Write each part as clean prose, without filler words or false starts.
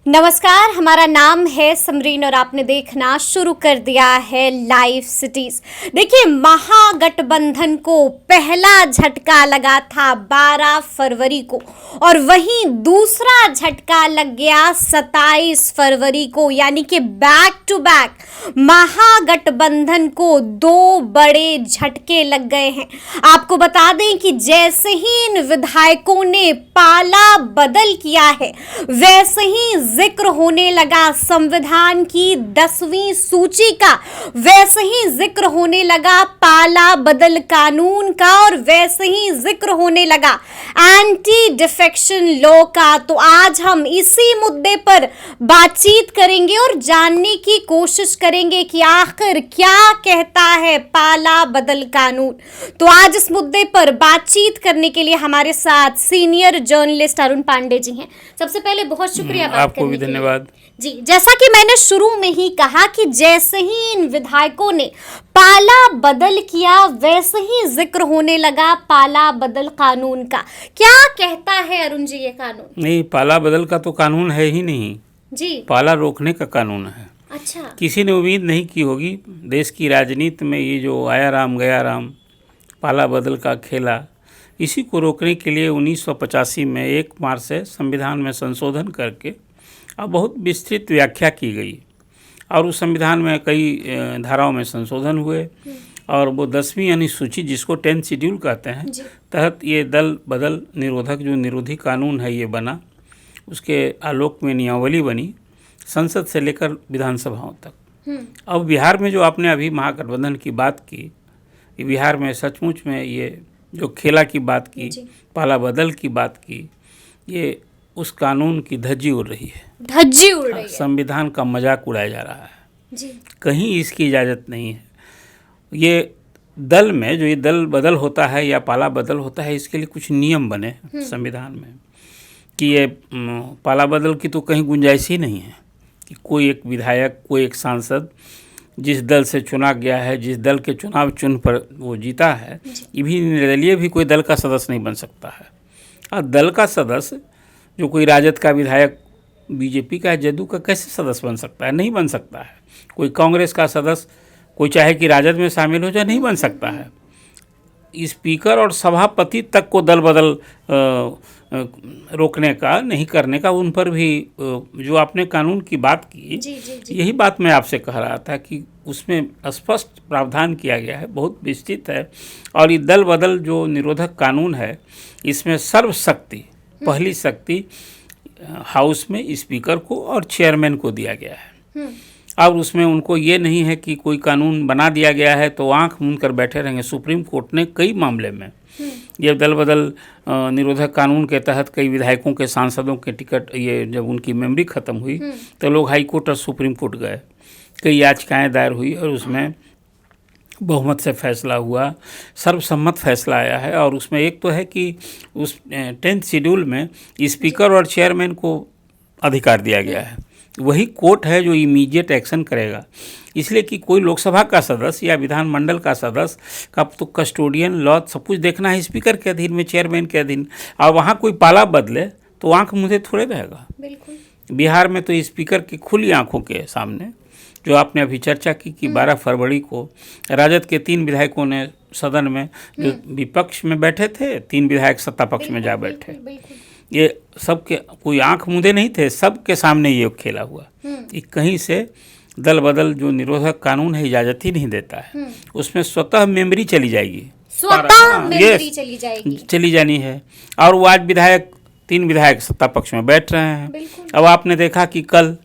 नमस्कार, हमारा नाम है समरीन और आपने देखना शुरू कर दिया है लाइव सिटीज। देखिए, महागठबंधन को पहला झटका लगा था 12 फरवरी को और वहीं दूसरा झटका लग गया 27 फरवरी को, यानी कि बैक टू बैक महागठबंधन को दो बड़े झटके लग गए हैं। आपको बता दें कि जैसे ही इन विधायकों ने पाला बदल किया है, वैसे ही जिक्र होने लगा संविधान की 10वीं सूची का, वैसे ही जिक्र होने लगा पाला बदल कानून का और वैसे ही जिक्र होने लगा एंटी डिफेक्शन लॉ का। तो आज हम इसी मुद्दे पर बातचीत करेंगे और जानने की कोशिश करेंगे कि आखिर क्या कहता है पाला बदल कानून। तो आज इस मुद्दे पर बातचीत करने के लिए हमारे साथ सीनियर जर्नलिस्ट अरुण पांडे जी हैं। सबसे पहले बहुत शुक्रिया आपको भी धन्यवाद जी। जैसा कि मैंने शुरू में ही कहा कि जैसे ही इन विधायकों ने पाला बदल किया, वैसे ही जिक्र होने लगा पाला बदल कानून का। क्या कहता है अरुण जी ये कानून? नहीं, पाला बदल का तो कानून है ही नहीं जी, पाला रोकने का कानून है। अच्छा, किसी ने उम्मीद नहीं की होगी देश की राजनीति में ये जो आया राम गया राम पाला बदल का खेला, इसी को रोकने के लिए 1985 में 1 मार्च से संविधान में संशोधन करके अब बहुत विस्तृत व्याख्या की गई और उस संविधान में कई धाराओं में संशोधन हुए और वो 10वीं अनुसूची जिसको 10th शेड्यूल कहते हैं तहत ये दल बदल निरोधक जो निरोधी कानून है ये बना। उसके आलोक में नियमावली बनी संसद से लेकर विधानसभाओं तक। अब बिहार में जो आपने अभी महागठबंधन की बात की, बिहार में सचमुच में ये जो खेला की बात की, पाला बदल की बात की, ये उस कानून की धज्जी उड़ रही है, धज्जी उड़ रही है। संविधान का मजाक उड़ाया जा रहा है जी। कहीं इसकी इजाज़त नहीं है। ये दल में जो ये दल बदल होता है या पाला बदल होता है, इसके लिए कुछ नियम बने संविधान में कि ये पाला बदल की तो कहीं गुंजाइश ही नहीं है कि कोई एक विधायक, कोई एक सांसद जिस दल से चुना गया है, जिस दल के चुनाव चिन्ह पर वो जीता है, ये भी निर्दलीय भी कोई दल का सदस्य नहीं बन सकता है। और दल का सदस्य जो कोई राजद का विधायक, बीजेपी का, जदयू का कैसे सदस्य बन सकता है? नहीं बन सकता है। कोई कांग्रेस का सदस्य, कोई चाहे कि राजद में शामिल हो जाए, नहीं बन सकता है। स्पीकर और सभापति तक को दल बदल रोकने का, नहीं करने का, उन पर भी जो आपने कानून की बात की, यही बात मैं आपसे कह रहा था कि उसमें स्पष्ट प्रावधान किया गया है, बहुत विस्तृत है। और ये दल बदल जो निरोधक कानून है, इसमें सर्वशक्ति, पहली शक्ति हाउस में स्पीकर को और चेयरमैन को दिया गया है। और उसमें उनको ये नहीं है कि कोई कानून बना दिया गया है तो आंख मूंद कर बैठे रहेंगे। सुप्रीम कोर्ट ने कई मामले में ये दल बदल निरोधक कानून के तहत कई विधायकों के, सांसदों के टिकट, ये जब उनकी मेमोरी ख़त्म हुई तो लोग हाई कोर्ट और सुप्रीम कोर्ट गए, कई याचिकाएँ दायर हुई और उसमें बहुमत से फैसला हुआ, सर्वसम्मत फैसला आया है। और उसमें एक तो है कि उस 10th शेड्यूल में स्पीकर और चेयरमैन को अधिकार दिया गया है, वही कोर्ट है जो इमीडिएट एक्शन करेगा। इसलिए कि कोई लोकसभा का सदस्य या विधानमंडल का सदस्य का तो कस्टोडियन, लॉ सब कुछ देखना है स्पीकर के अधीन में, चेयरमैन के अधीन। और वहाँ कोई पाला बदले तो आंख मुझे थोड़े रहेगा। बिहार में तो स्पीकर की खुली आंखों के सामने, जो आपने अभी चर्चा की कि 12 फरवरी को राजद के 3 विधायकों ने सदन में, जो विपक्ष में बैठे थे, 3 विधायक सत्ता पक्ष में जा बैठे। ये सबके कोई आंख मूंदे नहीं थे, सबके सामने ये खेला हुआ। ये कहीं से दल बदल जो निरोधक कानून है इजाज़त ही नहीं देता है। उसमें स्वतः मेमोरी चली जाएगी, स्वतः मेमोरी चली जानी है। और वो आज 3 विधायक सत्ता पक्ष में बैठ रहे हैं। अब आपने देखा कि कल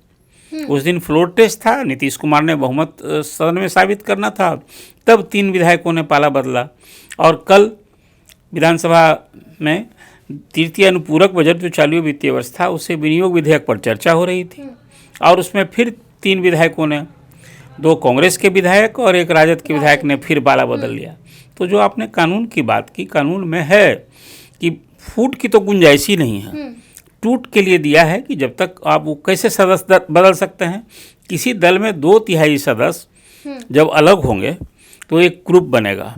उस दिन फ्लोर टेस्ट था, नीतीश कुमार ने बहुमत सदन में साबित करना था, तब 3 विधायकों ने पाला बदला। और कल विधानसभा में तृतीय अनुपूरक बजट जो चालू वित्तीय वर्ष था, उससे विनियोग विधेयक पर चर्चा हो रही थी और उसमें फिर 3 विधायकों ने, 2 कांग्रेस के विधायक और 1 राजद के विधायक ने फिर पाला बदल लिया। तो जो आपने कानून की बात की, कानून में है कि फूट की तो गुंजाइश ही नहीं है, टूट के लिए दिया है कि जब तक आप वो कैसे सदस्य बदल सकते हैं। किसी दल में 2/3 सदस्य जब अलग होंगे तो एक ग्रुप बनेगा।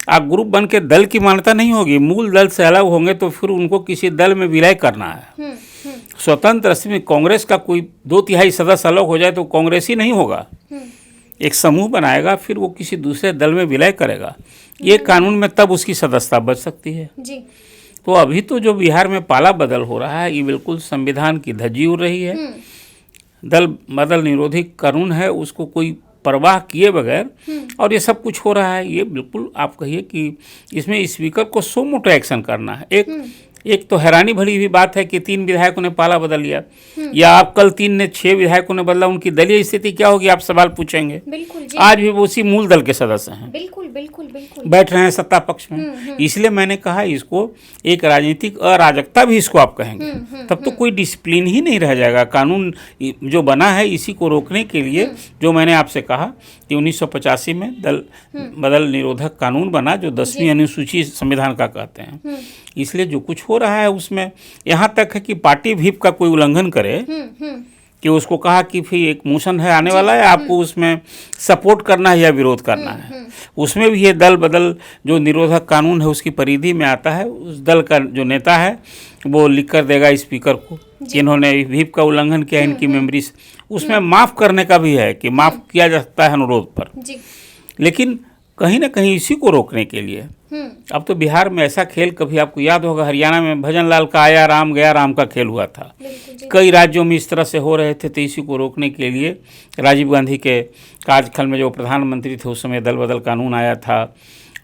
आप ग्रुप बन के दल की मान्यता नहीं होगी, मूल दल से अलग होंगे तो फिर उनको किसी दल में विलय करना है। स्वतंत्र में कांग्रेस का कोई 2/3 सदस्य अलग हो जाए तो कांग्रेस ही नहीं होगा, एक समूह बनाएगा, फिर वो किसी दूसरे दल में विलय करेगा। ये कानून में तब उसकी सदस्यता बच सकती है जी। तो अभी तो जो बिहार में पाला बदल हो रहा है, ये बिल्कुल संविधान की धज्जी उड़ रही है। दल बदल निरोधी कानून है, उसको कोई परवाह किए बगैर और ये सब कुछ हो रहा है। ये बिल्कुल आप कहिए कि इसमें स्पीकर को सो मोटो एक्शन करना है। एक तो हैरानी भरी भी बात है कि 3 विधायकों ने पाला बदल लिया, या आप कल 3 ने 6 विधायकों ने बदला, उनकी दलीय स्थिति क्या होगी, आप सवाल पूछेंगे। बिल्कुल जी। आज भी वो उसी मूल दल के सदस्य हैं, बिल्कुल बिल्कुल बिल्कुल बैठ रहे हैं सत्ता पक्ष में। इसलिए मैंने कहा इसको एक राजनीतिक अराजकता भी इसको आप कहेंगे, तब तो कोई डिसिप्लिन ही नहीं रह जाएगा। कानून जो बना है इसी को रोकने के लिए, जो मैंने आपसे कहा कि 1985 में दल बदल निरोधक कानून बना, जो 10वीं अनुसूची संविधान का कहते हैं। इसलिए जो कुछ हो रहा है उसमें यहाँ तक है कि पार्टी व्हिप का कोई उल्लंघन करे, कि उसको कहा कि फिर एक मोशन है आने वाला है, आपको उसमें सपोर्ट करना है या विरोध करना है, उसमें भी ये दल बदल जो निरोधक कानून है उसकी परिधि में आता है। उस दल का जो नेता है वो लिख कर देगा स्पीकर को कि इन्होंने व्हिप का उल्लंघन किया, इनकी मेमोरी से, उसमें माफ़ करने का भी है कि माफ़ किया जा सकता है अनुरोध पर। लेकिन कहीं ना कहीं इसी को रोकने के लिए अब तो बिहार में ऐसा खेल, कभी आपको याद होगा हरियाणा में भजन लाल का आया राम गया राम का खेल हुआ था, कई राज्यों में इस तरह से हो रहे थे। तो इसी को रोकने के लिए राजीव गांधी के कार्यकाल में जो प्रधानमंत्री थे उस समय दल बदल कानून आया था,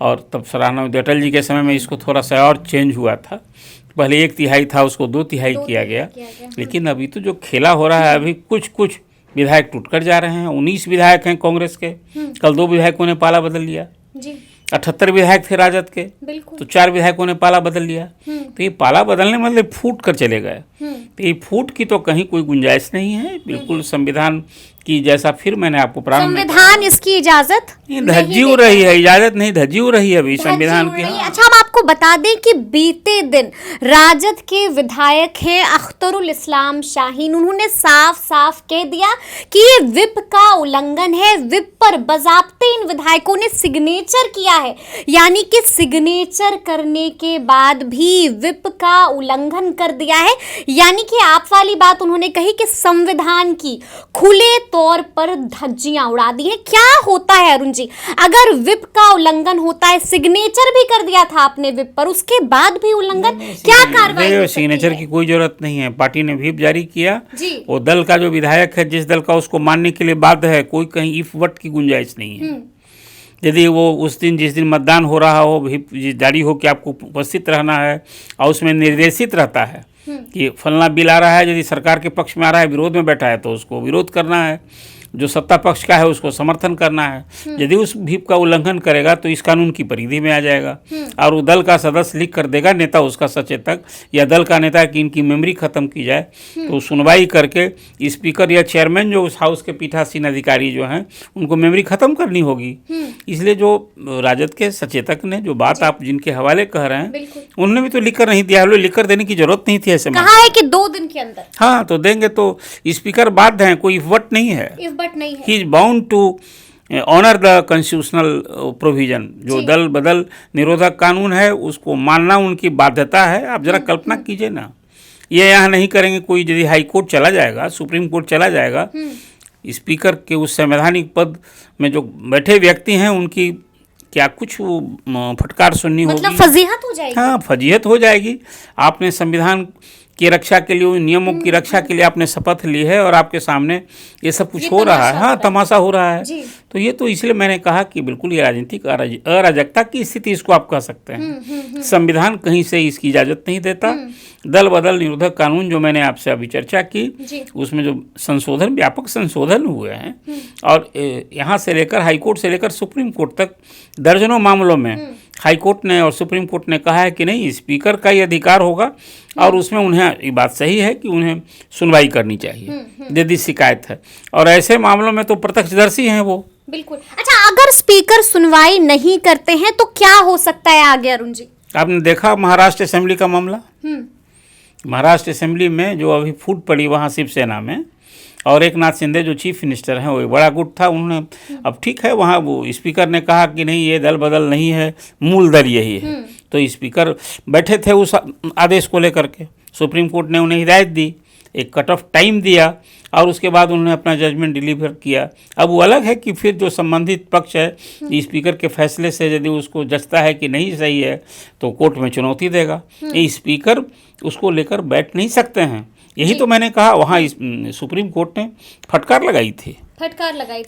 और तब सराहना अटल जी के समय में इसको थोड़ा सा और चेंज हुआ था। पहले 1/3 था, उसको 2/3 किया गया। लेकिन अभी तो जो खेला हो रहा है, अभी कुछ विधायक टूट कर जा रहे हैं। 19 विधायक हैं कांग्रेस के, कल 2 विधायकों ने पाला बदल लिया। 78 विधायक थे राजद के, तो 4 विधायकों ने पाला बदल लिया। तो ये पाला बदलने मतलब फूट कर चले गए। तो ये फूट की तो कहीं कोई गुंजाइश नहीं है, बिल्कुल संविधान की जैसा, फिर मैंने आपको प्रारंभ, संविधान इसकी इजाजत धज्जी हो रही है, इजाजत नहीं धज्जी हो रही है अभी संविधान की। अच्छा, हम आपको बता दें कि बीते दिन राजद के विधायक हैं अख्तरुल इस्लाम शाहीन, उन्होंने साफ साफ कह दिया कि ये विप का उल्लंघन है। विप पर बजाब्ते इन विधायकों ने सिग्नेचर किया है, यानी कि सिग्नेचर करने के बाद भी विप का उल्लंघन कर दिया है। यानी कि आप वाली बात उन्होंने कही कि संविधान की खुले तौर पर धज्जियां उड़ा दी है। क्या होता है अरुण जी, अगर विप का उल्लंघन होता है, सिग्नेचर भी कर दिया था आपने विप पर, उसके बाद भी उल्लंघन, क्या कार्रवाई? सिग्नेचर की कोई जरूरत नहीं है, पार्टी ने व्हिप जारी किया, वो दल का जो विधायक है जिस दल का, उसको मानने के लिए बाध्य है। कोई कहीं इफ वट की गुंजाइश नहीं है। यदि वो उस दिन जिस दिन मतदान हो रहा हो, व्हिप जारी हो कि आपको उपस्थित रहना है, और उसमें निर्देशित रहता है कि फलना बिल आ रहा है, यदि सरकार के पक्ष में आ रहा है, विरोध में बैठा है तो उसको विरोध करना है, जो सत्ता पक्ष का है उसको समर्थन करना है। यदि उस व्हिप का उल्लंघन करेगा तो इस कानून की परिधि में आ जाएगा, और वो दल का सदस्य लिख कर देगा, नेता उसका सचेतक या दल का नेता, कि इनकी मेमोरी खत्म की जाए, तो सुनवाई करके स्पीकर या चेयरमैन जो उस हाउस के पीठासीन अधिकारी जो हैं उनको मेमोरी खत्म करनी होगी। इसलिए जो राजद के सचेतक ने जो बात आप जिनके हवाले कह रहे हैं, उन्होंने भी तो लिख कर नहीं दिया, लिख कर देने की जरूरत नहीं थी। ऐसे कहा है कि 2 दिन के अंदर, हाँ तो देंगे, तो स्पीकर बाध्य हैं, कोई इफवट नहीं है, नहीं है। He is bound to honour the constitutional provision. जो दल बदल निरोधक कानून है उसको मानना उनकी बाध्यता है। आप जरा कल्पना कीजिए ना, ये यहाँ नहीं करेंगे कोई, यदि हाई कोर्ट चला जाएगा, सुप्रीम कोर्ट चला जाएगा, स्पीकर के उस संवैधानिक पद में जो बैठे व्यक्ति हैं उनकी क्या कुछ फटकार सुननी होगी, मतलब फजीहत हो जाएगी। हाँ, फजीहत हो जाएगी। आपने संविधान की रक्षा के लिए, नियमों की रक्षा के लिए आपने शपथ ली है, और आपके सामने ये सब कुछ हो रहा है। हाँ, तमाशा हो रहा है। तो ये तो इसलिए मैंने कहा कि बिल्कुल ये राजनीतिक अराजकता की स्थिति इसको आप कह सकते हैं। संविधान कहीं से इसकी इजाज़त नहीं देता। दल बदल निरोधक कानून जो मैंने आपसे अभी चर्चा की, उसमें जो संशोधन, व्यापक संशोधन हुए हैं, और यहाँ से लेकर हाईकोर्ट से लेकर सुप्रीम कोर्ट तक दर्जनों मामलों में हाई कोर्ट ने और सुप्रीम कोर्ट ने कहा है कि नहीं, स्पीकर का ये अधिकार होगा, और उसमें उन्हें ये बात सही है कि उन्हें सुनवाई करनी चाहिए यदि शिकायत है, और ऐसे मामलों में तो प्रत्यक्षदर्शी हैं वो। बिल्कुल। अच्छा, अगर स्पीकर सुनवाई नहीं करते हैं तो क्या हो सकता है आगे अरुण जी? आपने देखा महाराष्ट्र असेंबली का मामला, महाराष्ट्र असेंबली में जो अभी फूट पड़ी वहाँ शिवसेना में, और एक नाथ शिंदे जो चीफ मिनिस्टर हैं, वो बड़ा गुट था। उन्होंने, अब ठीक है, वहाँ वो स्पीकर ने कहा कि नहीं, ये दल बदल नहीं है, मूल दल यही है। तो स्पीकर बैठे थे उस आदेश को लेकर के, सुप्रीम कोर्ट ने उन्हें हिदायत दी एक कट ऑफ टाइम दिया और उसके बाद उन्होंने अपना जजमेंट डिलीवर किया। अब वो अलग है कि फिर जो संबंधित पक्ष है स्पीकर के फैसले से यदि उसको जचता है कि नहीं सही है तो कोर्ट में चुनौती देगा। ये स्पीकर उसको लेकर बैठ नहीं सकते हैं। यही तो मैंने कहा, वहाँ सुप्रीम कोर्ट ने फटकार लगाई थी।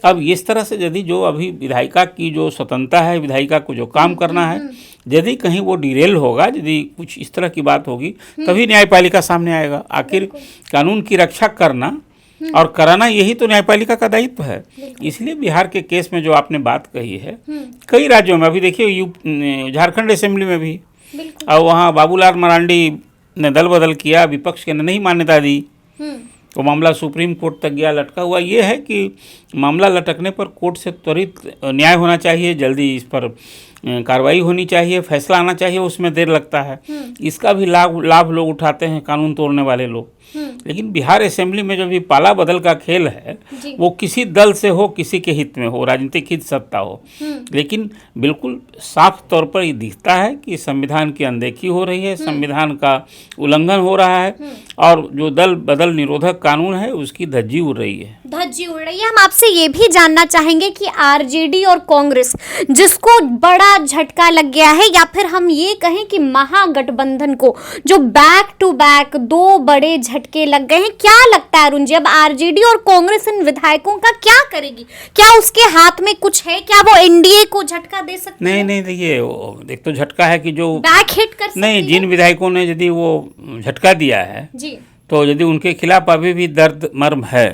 अब इस तरह से यदि जो अभी विधायिका की जो स्वतंत्रता है, विधायिका को जो काम करना है, यदि कहीं वो डिरेल होगा, यदि कुछ इस तरह की बात होगी तभी न्यायपालिका सामने आएगा। आखिर कानून की रक्षा करना और कराना यही तो न्यायपालिका का दायित्व है। इसलिए बिहार के केस में जो आपने बात कही है, कई राज्यों में अभी देखिए झारखंड असेंबली में भी, और वहाँ बाबूलाल मरांडी ने दल बदल किया, विपक्ष के ने नहीं मान्यता दी, तो मामला सुप्रीम कोर्ट तक गया, लटका हुआ। ये है कि मामला लटकने पर कोर्ट से त्वरित न्याय होना चाहिए, जल्दी इस पर कार्रवाई होनी चाहिए, फैसला आना चाहिए, उसमें देर लगता है। इसका भी लाभ लोग उठाते हैं, कानून तोड़ने वाले लोग। लेकिन बिहार असेंबली में जो भी पाला बदल का खेल है वो किसी दल से हो, किसी के हित में हो, राजनीतिक हित सत्ता हो, लेकिन बिल्कुल साफ तौर पर ये दिखता है कि संविधान की अनदेखी हो रही है, संविधान का उल्लंघन हो रहा है और जो दल बदल निरोधक कानून है उसकी धज्जी उड़ रही है। हम आपसे ये भी जानना चाहेंगे कि आरजेडी और कांग्रेस जिसको बड़ा झटका लग गया है, या फिर हम ये कहें कि महागठबंधन को जो बैक टू बैक दो बड़े झटके लग गए हैं, क्या लगता है अरुण जी, अब आरजेडी और कांग्रेस इन विधायकों का क्या करेगी? क्या उसके हाथ में कुछ है? क्या वो एनडीए को झटका दे सकती है? नहीं, देखिए एक तो झटका है कि जो बैक हिट कर सकती नहीं, जिन विधायकों ने यदि वो झटका दिया है जी, तो यदि उनके खिलाफ अभी भी दर्द मर्म है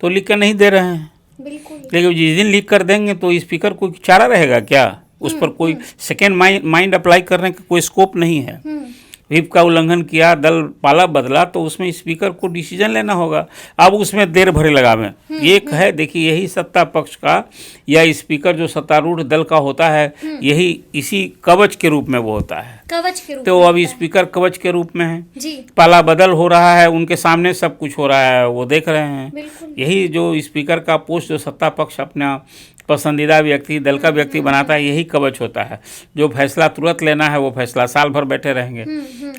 तो लिख कर नहीं दे रहे हैं। बिल्कुल। लेकिन जिस दिन लिख कर देंगे तो स्पीकर को चारा रहेगा क्या? उस पर कोई सेकेंड माइंड अप्लाई करने का कोई स्कोप नहीं है। व्हिप का उल्लंघन किया, दल पाला बदला, तो उसमें स्पीकर को डिसीजन लेना होगा। अब उसमें देर भरे लगावे ये है। देखिए यही सत्ता पक्ष का या स्पीकर जो सत्तारूढ़ दल का होता है, यही इसी कवच के रूप में वो होता है। कवच के रूप तो अब स्पीकर कवच के रूप में है जी। पाला बदल हो रहा है, उनके सामने सब कुछ हो रहा है, वो देख रहे हैं। यही जो स्पीकर का पोस्ट जो सत्ता पक्ष अपना पसंदीदा व्यक्ति, दल का व्यक्ति बनाता है, यही कवच होता है। जो फैसला तुरंत लेना है वो फैसला साल भर बैठे रहेंगे।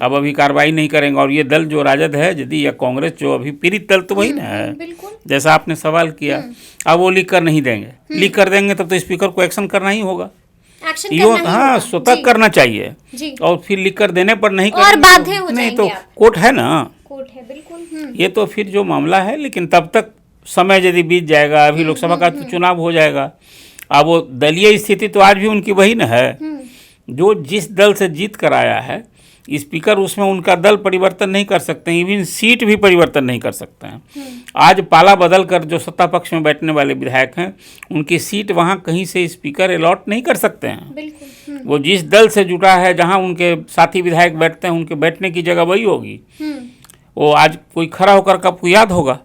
अब अभी कार्रवाई नहीं करेंगे। और ये दल जो राजद है यदि या कांग्रेस जो अभी पीड़ित दल तो वही ना है, जैसा आपने सवाल किया। अब वो लिख कर नहीं देंगे, लिख कर देंगे तब तो स्पीकर को एक्शन करना ही होगा। हाँ, स्वतः करना चाहिए। और फिर लिख कर देने पर नहीं और बाध्य हो नहीं तो कोर्ट है ना, कोर्ट है बिल्कुल। ये तो फिर जो मामला है, लेकिन तब तक समय यदि बीत जाएगा, अभी लोकसभा का चुनाव हो जाएगा। अब वो दलीय स्थिति तो आज भी उनकी वही न है। जो जिस दल से जीत कर आया है स्पीकर, उसमें उनका दल परिवर्तन नहीं कर सकते हैं, इवन सीट भी परिवर्तन नहीं कर सकते हैं। आज पाला बदल कर जो सत्ता पक्ष में बैठने वाले विधायक हैं, उनकी सीट वहाँ कहीं से स्पीकर अलॉट नहीं कर सकते हैं। वो जिस दल से जुटा है, जहाँ उनके साथी विधायक बैठते हैं, उनके बैठने की जगह वही होगी। वो आज कोई खड़ा होकर का आपको याद होगा,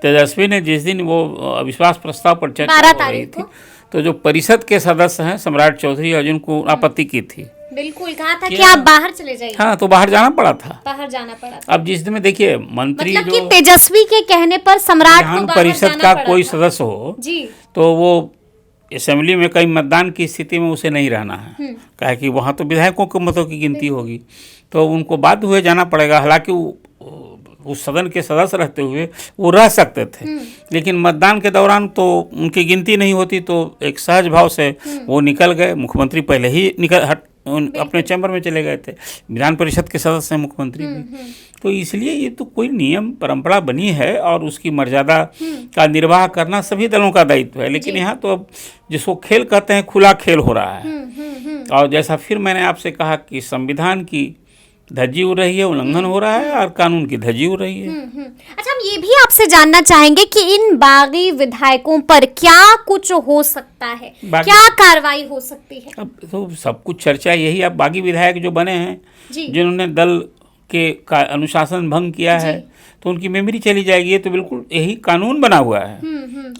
तेजस्वी ने जिस दिन वो अविश्वास प्रस्ताव पर चर्चा हो रही थी, तो जो परिषद के सदस्य हैं सम्राट चौधरी और जिनको आपत्ति की थी, बिल्कुल कहा था कि आप बाहर चले जाइए। हाँ, तो बाहर जाना पड़ा था। अब जिस दिन में देखिए मंत्री मतलब जो तेजस्वी के कहने पर सम्राट को बाहर परिषद का कोई सदस्य हो जी, तो वो असेंबली में कई मतदान की स्थिति में उसे नहीं रहना है, कहे कि वहाँ तो विधायकों के मतों की गिनती होगी, तो उनको बाध्य हुए जाना पड़ेगा। हालांकि उस सदन के सदस्य रहते हुए वो रह सकते थे, लेकिन मतदान के दौरान तो उनकी गिनती नहीं होती, तो एक सहज भाव से वो निकल गए। मुख्यमंत्री पहले ही अपने चैम्बर में चले गए थे, विधान परिषद के सदस्य हैं मुख्यमंत्री भी। तो इसलिए ये तो कोई नियम परंपरा बनी है और उसकी मर्यादा का निर्वाह करना सभी दलों का दायित्व है। लेकिन यहाँ तो अब जिसको खेल कहते हैं खुला खेल हो रहा है। और जैसा फिर मैंने आपसे कहा कि संविधान की धज्जी उड़ रही है, उल्लंघन हो रहा है, और कानून की धज्जी उड़ रही है। अच्छा, हम ये भी आपसे जानना चाहेंगे कि इन बागी विधायकों पर क्या कुछ हो सकता है, क्या कार्रवाई हो सकती है? अब तो सब कुछ चर्चा यही। अब बागी विधायक जो बने हैं, जिन्होंने दल के अनुशासन भंग किया है, तो उनकी मेमोरी चली जाएगी। ये तो बिल्कुल यही कानून बना हुआ है,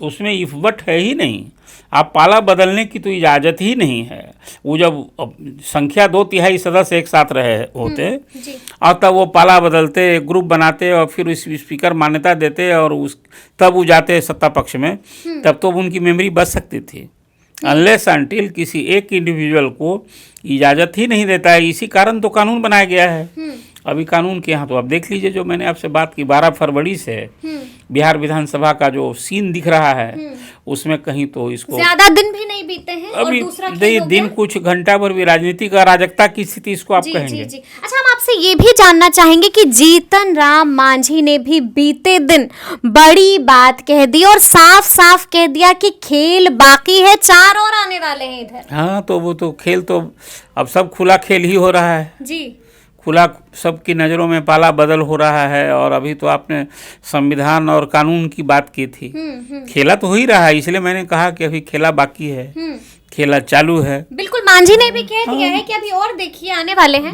उसमें इफ बट है ही नहीं। आप पाला बदलने की तो इजाज़त ही नहीं है। वो जब संख्या 2/3 सदस्य एक साथ रहे होते और तब वो पाला बदलते, ग्रुप बनाते और फिर उस स्पीकर मान्यता देते और तब वो जाते सत्ता पक्ष में, तब तो उनकी मेमोरी बच सकती थी। अनलेस अनटिल किसी एक इंडिविजुअल को इजाज़त ही नहीं देता है। इसी कारण तो कानून बनाया गया है। अभी कानून के यहाँ तो आप देख लीजिए, जो मैंने आपसे बात की 12 फरवरी से बिहार विधानसभा का जो सीन दिख रहा है, उसमें कहीं तो इसको ज्यादा दिन भी नहीं बीते हैं अभी और दूसरा खेल हो दिन गया। कुछ घंटा भर भी राजनीतिक अराजकता की स्थिति इसको आप कहेंगे। जी। अच्छा, हम आपसे ये भी जानना चाहेंगे कि जीतन राम मांझी ने भी बीते दिन बड़ी बात कह दी और साफ साफ कह दिया कि खेल बाकी है, 4 और आने वाले हैं इधर। हाँ, तो वो तो खेल तो अब सब खुला खेल ही हो रहा है, जी। खुला सबकी नज़रों में पाला बदल हो रहा है। और अभी तो आपने संविधान और कानून की बात की थी, खेला तो हो ही रहा है, इसलिए मैंने कहा कि अभी खेला बाकी है, खेला चालू है। बिल्कुल, मांझी ने भी कह दिया है कि अभी और देखिए आने वाले हैं,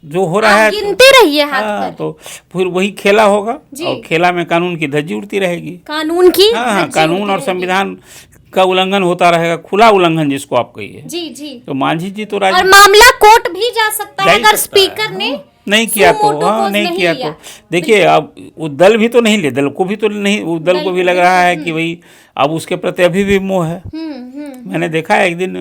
जो हो रहा है गिनते रहिए हाथ हाँ, पर। तो फिर वही खेला होगा और खेला में कानून की धज्जी उड़ती रहेगी, कानून की हाँ, कानून और संविधान का उल्लंघन होता रहेगा, खुला उल्लंघन जिसको आप कहिए। जी। तो मांझी जी तो और मामला कोर्ट भी जा सकता है अगर स्पीकर ने नहीं किया तो, हाँ, नहीं किया तो देखिए, अब वो दल भी तो नहीं ले, दल को भी तो नहीं, वो दल को भी लग रहा है कि भाई अब उसके प्रति अभी भी मोह है। मैंने देखा है एक दिन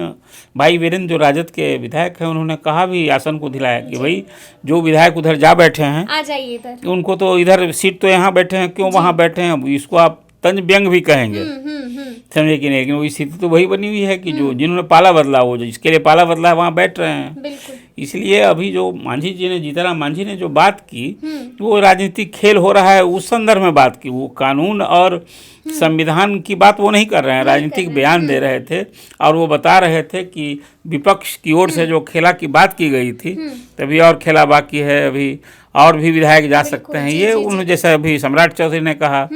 भाई वीरेंद्र जो राजद के विधायक हैं, उन्होंने कहा भी, आसन को दिलाया कि भाई जो विधायक उधर जा बैठे हैं आ जाइए इधर, उनको तो इधर सीट तो यहाँ बैठे हैं, क्यों वहाँ बैठे हैं, इसको आप तंज व्यंग भी कहेंगे, समझे कि नहीं। लेकिन वो स्थिति तो वही बनी हुई है कि जो जिन्होंने पाला बदला, वो जिसके लिए पाला बदला है वहाँ बैठ रहे हैं। इसलिए अभी जो मांझी जी ने, जीतनराम मांझी ने जो बात की, वो राजनीतिक खेल हो रहा है उस संदर्भ में बात की, वो कानून और संविधान की बात वो नहीं कर रहे हैं, राजनीतिक बयान दे रहे थे। और वो बता रहे थे कि विपक्ष की ओर से जो खेला की बात की गई थी, तभी और खेला बाकी है, अभी और भी विधायक जा सकते हैं। ये उन्होंने, जैसे अभी सम्राट चौधरी ने कहा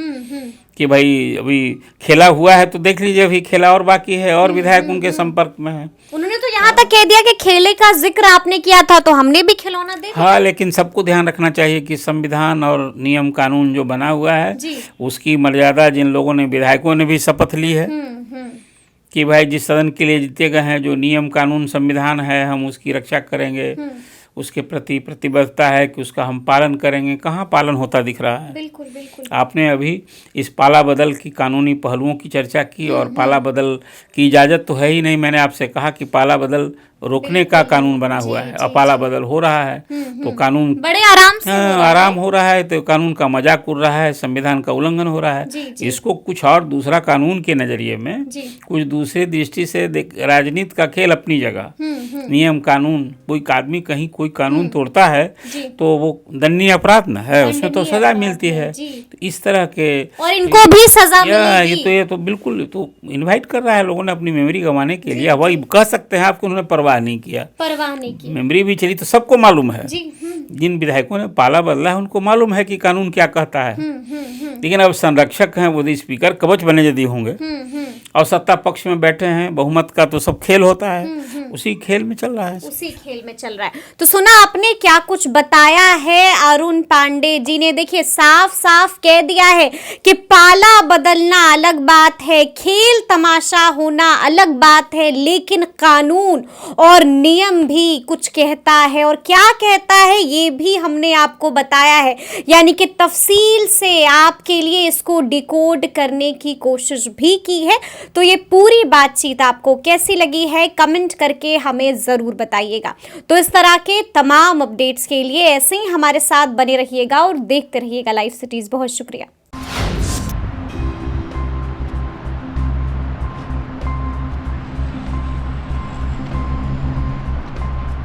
कि भाई अभी खेला हुआ है तो देख लीजिए, अभी खेला और बाकी है, और विधायक उनके संपर्क में है। उन्होंने तो यहाँ तक कह दिया कि खेले का जिक्र आपने किया था तो हमने भी खिलौना दे दिया। हाँ, लेकिन सबको ध्यान रखना चाहिए कि संविधान और नियम कानून जो बना हुआ है, उसकी मर्यादा जिन लोगों ने, विधायकों ने भी शपथ ली है कि भाई जिस सदन के लिए जीते गए हैं, जो नियम कानून संविधान है, हम उसकी रक्षा करेंगे, उसके प्रति प्रतिबद्धता है कि उसका हम पालन करेंगे। कहाँ पालन होता दिख रहा है? बिल्कुल। आपने अभी इस पाला बदल की कानूनी पहलुओं की चर्चा की, और पाला बदल की इजाज़त तो है ही नहीं। मैंने आपसे कहा कि पाला बदल रोकने का कानून बना हुआ है, और पाला बदल हो रहा है तो कानून बड़े आराम से आराम हो रहा है, तो कानून का मजाक उड़ रहा है, संविधान का उल्लंघन हो रहा है। इसको कुछ और दूसरा कानून के नज़रिए में, कुछ दूसरी दृष्टि से राजनीति का खेल अपनी जगह, नियम कानून, कोई आदमी कहीं कोई कानून तोड़ता है तो वो दंडनीय अपराध न है, उसमें तो सजा मिलती है। तो इस तरह के, और इनको भी सजा मिलेगी। ये तो बिल्कुल तो इनवाइट कर रहा है लोगों ने अपनी मेमोरी गंवाने के लिए। वही कह सकते हैं आपको, उन्होंने परवाह नहीं किया, मेमोरी भी चली तो सबको मालूम है, जिन विधायकों ने पाला बदला है उनको मालूम है कि कानून क्या कहता है। लेकिन अब संरक्षक हैं वो, स्पीकर कवच बने यदि होंगे, और सत्ता पक्ष में बैठे हैं, बहुमत का तो सब खेल होता है, उसी खेल में चल रहा है। तो सुना आपने क्या कुछ बताया है अरुण पांडे जी ने। देखिए, साफ साफ कह दिया है कि पाला बदलना अलग बात है, खेल तमाशा होना अलग बात है, लेकिन कानून और नियम भी कुछ कहता है, और क्या कहता है ये भी हमने आपको बताया है, यानी कि तफसील से आपके लिए इसको डिकोड करने की कोशिश भी की है। तो ये पूरी बातचीत आपको कैसी लगी है, कमेंट करके हमें ज़रूर बताइएगा। तो इस तरह के तमाम अपडेट्स के लिए ऐसे ही हमारे साथ बने रहिएगा और देखते रहिएगा लाइव सिटीज़। बहुत शुक्रिया।